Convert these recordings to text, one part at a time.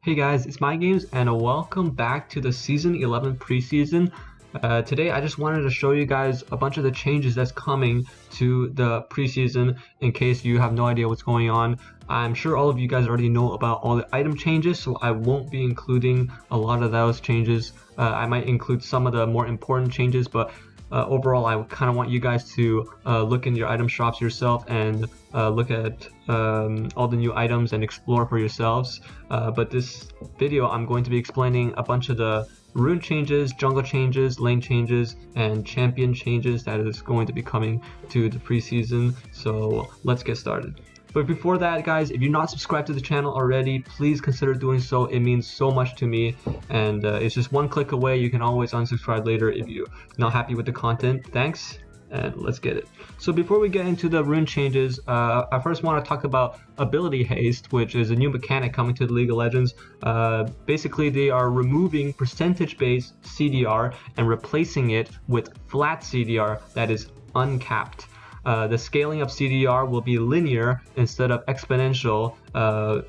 Hey guys, it's MindGames and welcome back to the Season 11 preseason. Today I just wanted to show you guys a bunch of the changes that's coming to the preseason in case you have no idea what's going on. I'm sure all of you guys already know about all the item changes, so I won't be including a lot of those changes. I might include some of the more important changes, but overall, I kind of want you guys to look in your item shops yourself and look at all the new items and explore for yourselves. But this video, I'm going to be explaining a bunch of the rune changes, jungle changes, lane changes, and champion changes that is going to be coming to the preseason. So let's get started. But before that, guys, if you're not subscribed to the channel already, please consider doing so. It means so much to me, and it's just one click away. You can always unsubscribe later if you're not happy with the content. Thanks, and let's get it. So before we get into the rune changes, I first want to talk about ability haste, which is a new mechanic coming to the League of Legends. Basically, they are removing percentage-based CDR and replacing it with flat CDR that is uncapped. The scaling of CDR will be linear instead of exponential.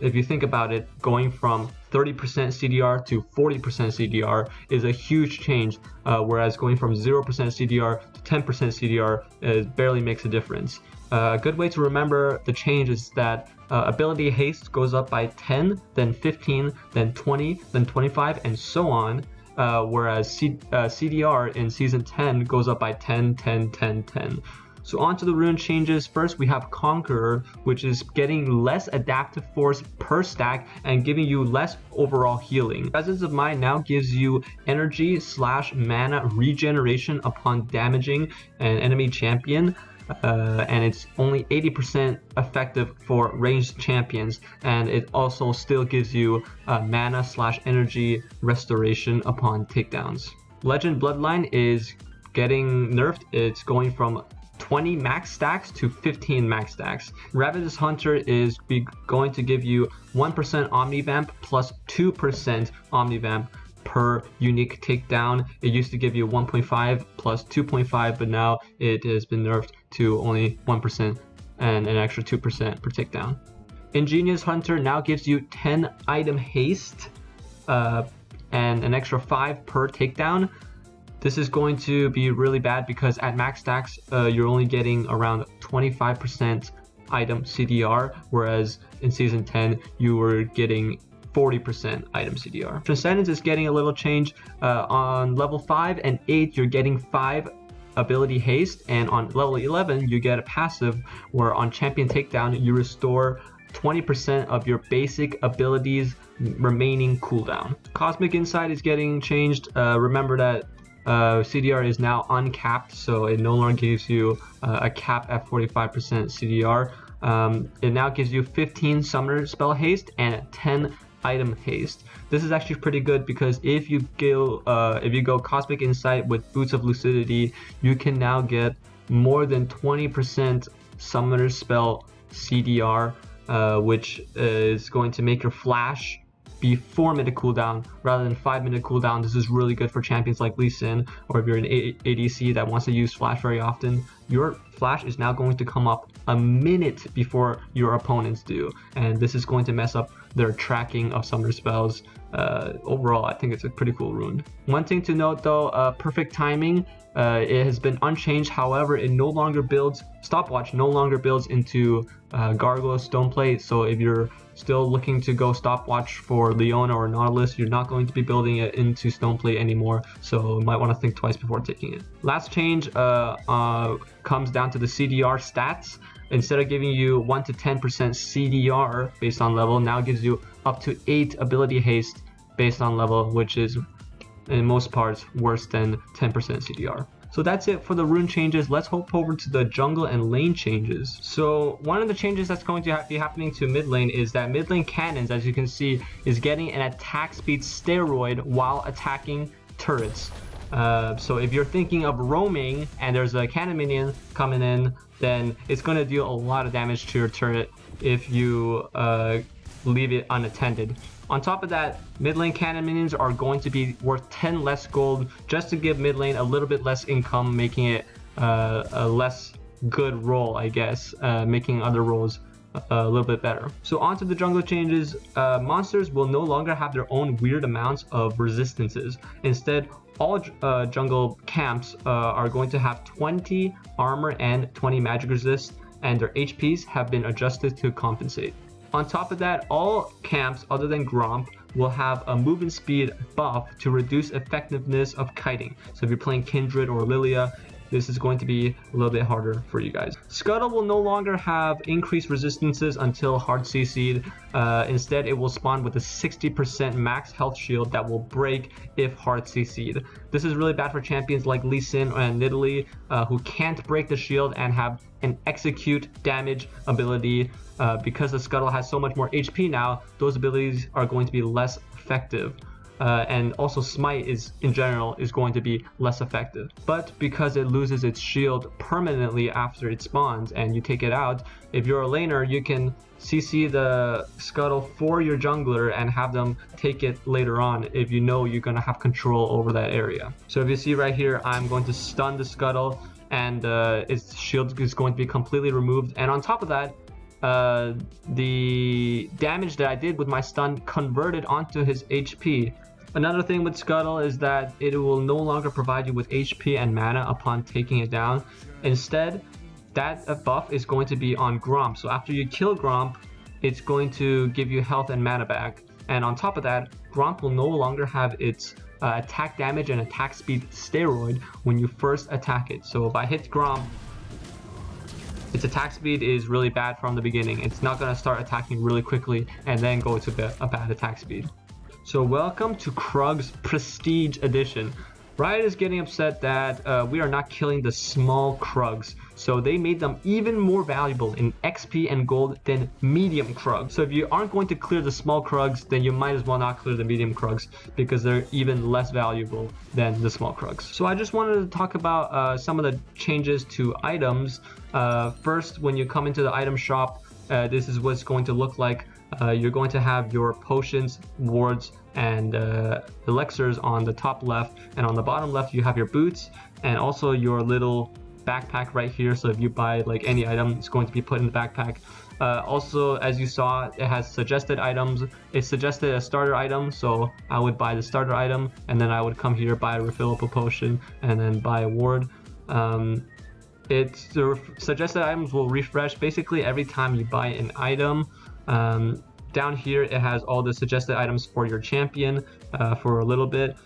If you think about it, going from 30% CDR to 40% CDR is a huge change, whereas going from 0% CDR to 10% CDR barely makes a difference. A good way to remember the change is that ability haste goes up by 10, then 15, then 20, then 25, and so on. Whereas CDR in Season 10 goes up by 10, 10, 10, 10. So on to the rune changes. First, we have Conqueror, which is getting less adaptive force per stack and giving you less overall healing. Presence of Mind now gives you energy / mana regeneration upon damaging an enemy champion. And it's only 80% effective for ranged champions, and it also still gives you mana / energy restoration upon takedowns. Legend Bloodline is getting nerfed. It's going from 20 max stacks to 15 max stacks. Ravenous Hunter is going to give you 1% Omnivamp plus 2% Omnivamp per unique takedown. It used to give you 1.5 plus 2.5, but now it has been nerfed to only 1% and an extra 2% per takedown. Ingenious Hunter now gives you 10 item haste and an extra 5 per takedown. This is going to be really bad because at max stacks, you're only getting around 25% item CDR, whereas in Season 10, you were getting 40% item CDR. Transcendence is getting a little change. On level 5 and 8, you're getting 5 ability haste, and on level 11, you get a passive where on champion takedown, you restore 20% of your basic abilities remaining cooldown. Cosmic Insight is getting changed. Remember that CDR is now uncapped, so it no longer gives you a cap at 45% CDR. It now gives you 15 summoner spell haste and 10 item haste. This is actually pretty good because if you go Cosmic Insight with Boots of Lucidity, you can now get more than 20% summoner spell CDR, which is going to make your flash be 4-minute cooldown rather than 5-minute cooldown. This is really good for champions like Lee Sin, or if you're an ADC that wants to use flash very often. Your flash is now going to come up a minute before your opponents do, and this is going to mess up their tracking of summoner spells. Overall, I think it's a pretty cool rune. One thing to note though, perfect timing, it has been unchanged. However, it no longer builds, stopwatch no longer builds into Gargoyle Stoneplate. So if you're still looking to go stopwatch for Leona or Nautilus, you're not going to be building it into Stoneplate anymore. So you might want to think twice before taking it. Last change comes down to the CDR stats. Instead of giving you 1 to 10% CDR based on level, now gives you up to 8 ability haste based on level, which is in most parts worse than 10% CDR. So that's it for the rune changes. Let's hop over to the jungle and lane changes. So one of the changes that's going to be happening to mid lane is that mid lane cannons, as you can see, is getting an attack speed steroid while attacking turrets. So if you're thinking of roaming and there's a cannon minion coming in, then it's going to deal a lot of damage to your turret if you leave it unattended. On top of that, mid lane cannon minions are going to be worth 10 less gold just to give mid lane a little bit less income, making it a less good role, I guess, making other roles a little bit better. So onto the jungle changes. Monsters will no longer have their own weird amounts of resistances. Instead, all jungle camps are going to have 20 armor and 20 magic resist, and their HPs have been adjusted to compensate. On top of that, all camps other than Gromp will have a movement speed buff to reduce effectiveness of kiting. So if you're playing Kindred or Lilia, this is going to be a little bit harder for you guys. Scuttle will no longer have increased resistances until hard CC'd. Instead, it will spawn with a 60% max health shield that will break if hard CC'd. This is really bad for champions like Lee Sin and Nidalee, who can't break the shield and have an execute damage ability. Because the Scuttle has so much more HP now, those abilities are going to be less effective. And also Smite in general is going to be less effective. But because it loses its shield permanently after it spawns and you take it out, if you're a laner, you can CC the Scuttle for your jungler and have them take it later on if you know you're going to have control over that area. So if you see right here, I'm going to stun the Scuttle and its shield is going to be completely removed. And on top of that, the damage that I did with my stun converted onto his HP. Another thing with Scuttle is that it will no longer provide you with HP and mana upon taking it down. Instead, that buff is going to be on Gromp. So after you kill Gromp, it's going to give you health and mana back. And on top of that, Gromp will no longer have its attack damage and attack speed steroid when you first attack it. So if I hit Gromp, its attack speed is really bad from the beginning. It's not going to start attacking really quickly and then go to a bad attack speed. So welcome to Krug's Prestige Edition. Riot is getting upset that we are not killing the small Krugs, so they made them even more valuable in XP and gold than medium Krugs. So if you aren't going to clear the small Krugs, then you might as well not clear the medium Krugs because they're even less valuable than the small Krugs. So I just wanted to talk about some of the changes to items. First, when you come into the item shop, this is what it's going to look like. You're going to have your potions, wards, and elixirs on the top left, and on the bottom left you have your boots and also your little backpack right here. So if you buy like any item, it's going to be put in the backpack. Also, as you saw, it has suggested items. It suggested a starter item, so I would buy the starter item, and then I would come here, buy a refillable potion, and then buy a ward. The suggested items will refresh basically every time you buy an item. Down here it has all the suggested items for your champion for a little bit.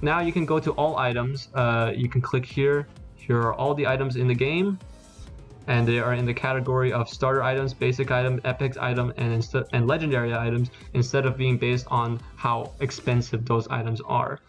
Now you can go to all items. You can click here. Here are all the items in the game, and they are in the category of starter items, basic item, epic item, and legendary items, instead of being based on how expensive those items are.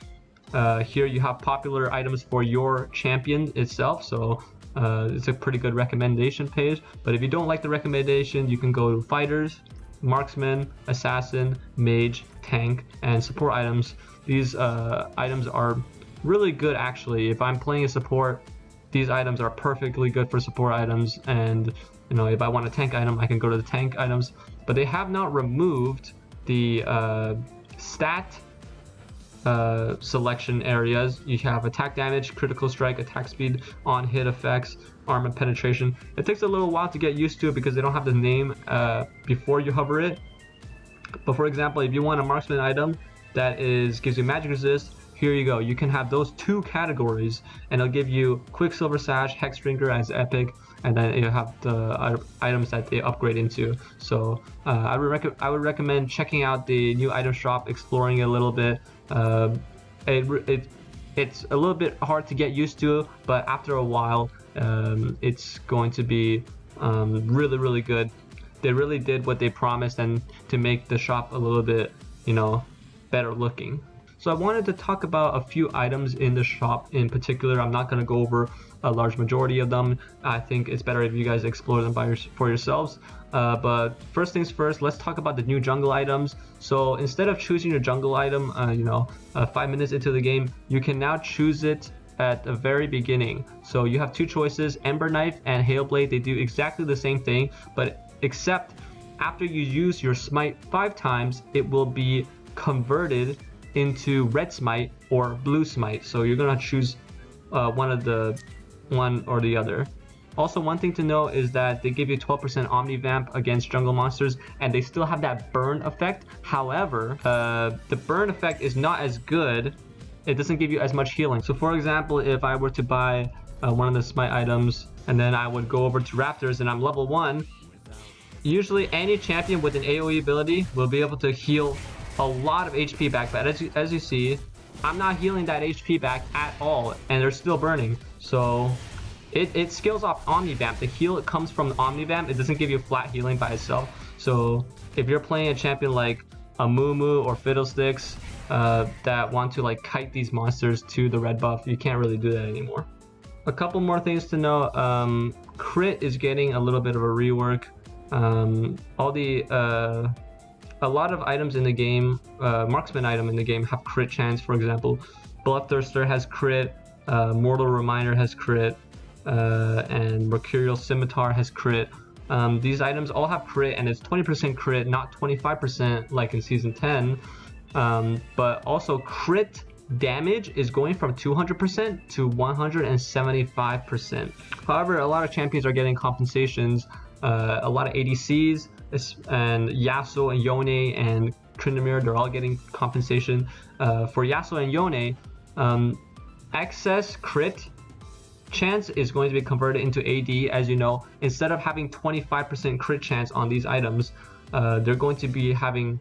Here you have popular items for your champion itself, so it's a pretty good recommendation page. But if you don't like the recommendation, you can go to fighters, marksman, assassin, mage, tank, and support items. These items are really good actually. If I'm playing a support, these items are perfectly good for support items, and you know, if I want a tank item, I can go to the tank items. But they have not removed the stat selection areas. You have attack damage, critical strike, attack speed, on hit effects, armor penetration. It takes a little while to get used to it because they don't have the name before you hover it. But for example, if you want a marksman item that gives you magic resist, here you go. You can have those two categories, and it'll give you Quicksilver Sash, Hex Drinker as epic, and then you have the items that they upgrade into. So I would recommend checking out the new item shop, exploring it a little bit. It's a little bit hard to get used to, but after a while, it's going to be really, really good. They really did what they promised, and to make the shop a little bit, you know, better looking. So I wanted to talk about a few items in the shop in particular. I'm not going to go over a large majority of them. I think it's better if you guys explore them for yourselves. But first things first, let's talk about the new jungle items. So instead of choosing your jungle item, 5 minutes into the game, you can now choose it at the very beginning. So you have two choices, Ember Knife and Hail Blade. They do exactly the same thing, but except after you use your smite 5 times, it will be converted into red smite or blue smite. So you're gonna choose one or the other. Also, one thing to know is that they give you 12% Omni Vamp against jungle monsters, and they still have that burn effect. However, the burn effect is not as good. It doesn't give you as much healing. So for example, if I were to buy one of the smite items, and then I would go over to Raptors and I'm level 1, usually any champion with an AoE ability will be able to heal a lot of HP back. But as you see, I'm not healing that HP back at all, and they're still burning. So it scales off Omni Vamp. The heal comes from Omni Vamp. It doesn't give you flat healing by itself. So if you're playing a champion like a Moo or Fiddlesticks that want to like kite these monsters to the red buff, you can't really do that anymore. A couple more things to know. Crit is getting a little bit of a rework. A lot of items in the game, marksman item in the game, have crit chance. For example, Bloodthirster has crit, Mortal Reminder has crit, and Mercurial Scimitar has crit. These items all have crit, and it's 20% crit, not 25% like in Season 10. But also crit damage is going from 200% to 175%. However, a lot of champions are getting compensations. A lot of ADCs and Yasuo and Yone and Tryndamere, they're all getting compensation. For Yasuo and Yone, excess crit chance is going to be converted into AD. As you know, instead of having 25% crit chance on these items, they're going to be having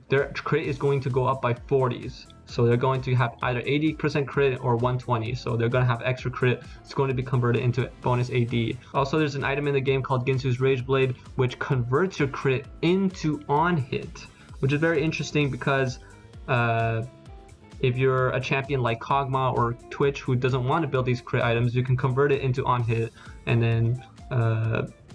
their crit is going to go up by 40s. So they're going to have either 80% crit or 120. So they're going to have extra crit. It's going to be converted into bonus AD. Also, there's an item in the game called Ginsu's Rage Blade, which converts your crit into on hit, which is very interesting because if you're a champion like Kog'Maw or Twitch who doesn't want to build these crit items, you can convert it into on hit, and then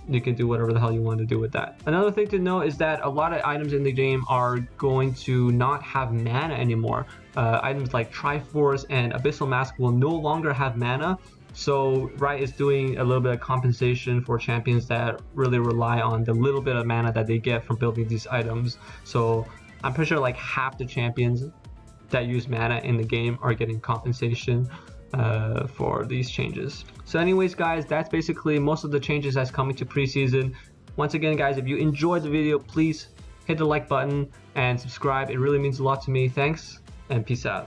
you can do whatever the hell you want to do with that. Another thing to know is that a lot of items in the game are going to not have mana anymore. Items like Triforce and Abyssal Mask will no longer have mana. So Riot is doing a little bit of compensation for champions that really rely on the little bit of mana that they get from building these items. So I'm pretty sure like half the champions that use mana in the game are getting compensation for these changes. So anyways guys, that's basically most of the changes that's coming to preseason. Once again guys, if you enjoyed the video, please hit the like button and subscribe. It really means a lot to me. Thanks and peace out.